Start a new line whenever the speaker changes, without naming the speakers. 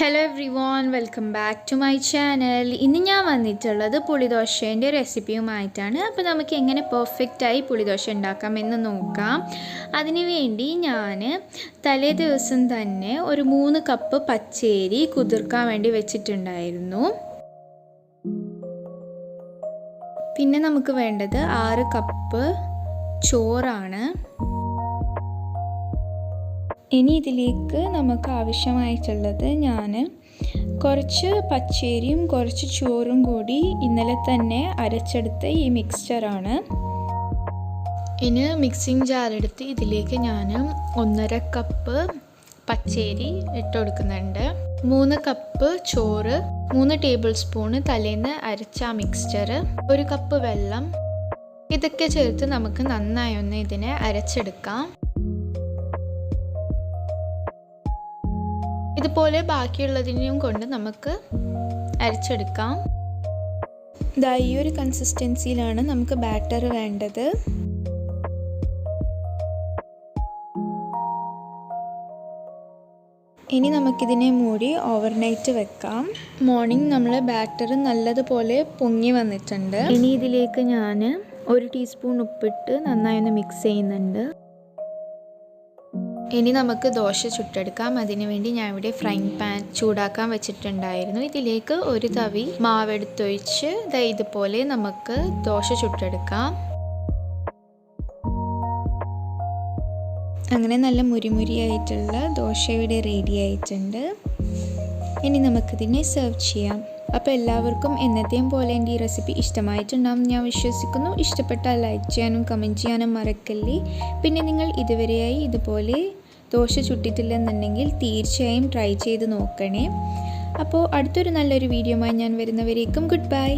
Hello everyone, welcome back to my channel. ഇന്ന് ഞാൻ വന്നിട്ടുള്ളത് പുളിദോശയുടെ റെസിപ്പിയുമായിട്ടാണ്. അപ്പോൾ നമുക്ക് എങ്ങനെ പെർഫെക്റ്റ് ആയി പുളിദോശ ഉണ്ടാക്കാമെന്ന് നോക്കാം. അതിനു വേണ്ടി ഞാൻ തലേ ദിവസം തന്നെ ഒരു 3 കപ്പ് പച്ചരി കുതിർക്കാൻ വേണ്ടി വെച്ചിട്ടുണ്ടായിരുന്നു. പിന്നെ നമുക്ക് വേണ്ടത് 6 കപ്പ് ചോറാണ്. ഇനി ഇതിലേക്ക് നമുക്ക് ആവശ്യമായിട്ടുള്ളത് ഞാൻ കുറച്ച് പച്ചരിയും കുറച്ച് ചോറും കൂടി ഇന്നലെ തന്നെ അരച്ചെടുത്ത ഈ മിക്സ്ചറാണ്. ഇനി മിക്സിംഗ് ജാറെടുത്ത് ഇതിലേക്ക് ഞാൻ 1.5 കപ്പ് പച്ചരി ഇട്ട് കൊടുക്കുന്നുണ്ട്, 3 കപ്പ് ചോറ്, 3 ടേബിൾ സ്പൂൺ തലേന്ന് അരച്ച മിക്സ്ചർ, 1 കപ്പ് വെള്ളം, ഇതൊക്കെ ചേർത്ത് നമുക്ക് നന്നായി ഒന്ന് ഇതിനെ അരച്ചെടുക്കാം. ഇതുപോലെ ബാക്കിയുള്ളതിനെയും കൊണ്ട് നമുക്ക് അരച്ചെടുക്കാം. ഈ ഒരു കൺസിസ്റ്റൻസിയിലാണ് നമുക്ക് ബാറ്റർ വേണ്ടത്. ഇനി നമുക്കിതിനെ മൂടി ഓവർനൈറ്റ് വെക്കാം. മോർണിംഗ് നമ്മൾ ബാറ്റർ നല്ലതുപോലെ പൊങ്ങി വന്നിട്ടുണ്ട്. ഇനി ഇതിലേക്ക് ഞാൻ 1 ടീസ്പൂൺ ഉപ്പിട്ട് നന്നായി ഒന്ന് മിക്സ് ചെയ്യുന്നുണ്ട്. ഇനി നമുക്ക് ദോശ ചുട്ടെടുക്കാം. അതിനുവേണ്ടി ഞാൻ ഇവിടെ ഫ്രൈങ് പാൻ ചൂടാക്കാൻ വെച്ചിട്ടുണ്ടായിരുന്നു. ഇതിലേക്ക് ഒരു തവി മാവെടുത്തൊഴിച്ച് ഇതുപോലെ നമുക്ക് ദോശ ചുട്ടെടുക്കാം. അങ്ങനെ നല്ല മുരിമുരിയായിട്ടുള്ള ദോശ ഇവിടെ റെഡി ആയിട്ടുണ്ട്. ഇനി നമുക്കിതിനെ സെർവ് ചെയ്യാം. അപ്പോൾ എല്ലാവർക്കും എന്നത്തെയും പോലെ എൻ്റെ ഈ റെസിപ്പി ഇഷ്ടമായിട്ടുണ്ടാകും ഞാൻ വിശ്വസിക്കുന്നു. ഇഷ്ടപ്പെട്ടാൽ ലൈക്ക് ചെയ്യാനും കമൻറ്റ് ചെയ്യാനും മറക്കല്ലേ. പിന്നെ നിങ്ങൾ ഇതുവരെയായി ഇതുപോലെ ദോശ ചുട്ടിട്ടില്ലെന്നുണ്ടെങ്കിൽ തീർച്ചയായും ട്രൈ ചെയ്ത് നോക്കണേ. അപ്പോൾ അടുത്തൊരു നല്ലൊരു വീഡിയോയുമായി ഞാൻ വരുന്നവരേക്കും ഗുഡ് ബൈ.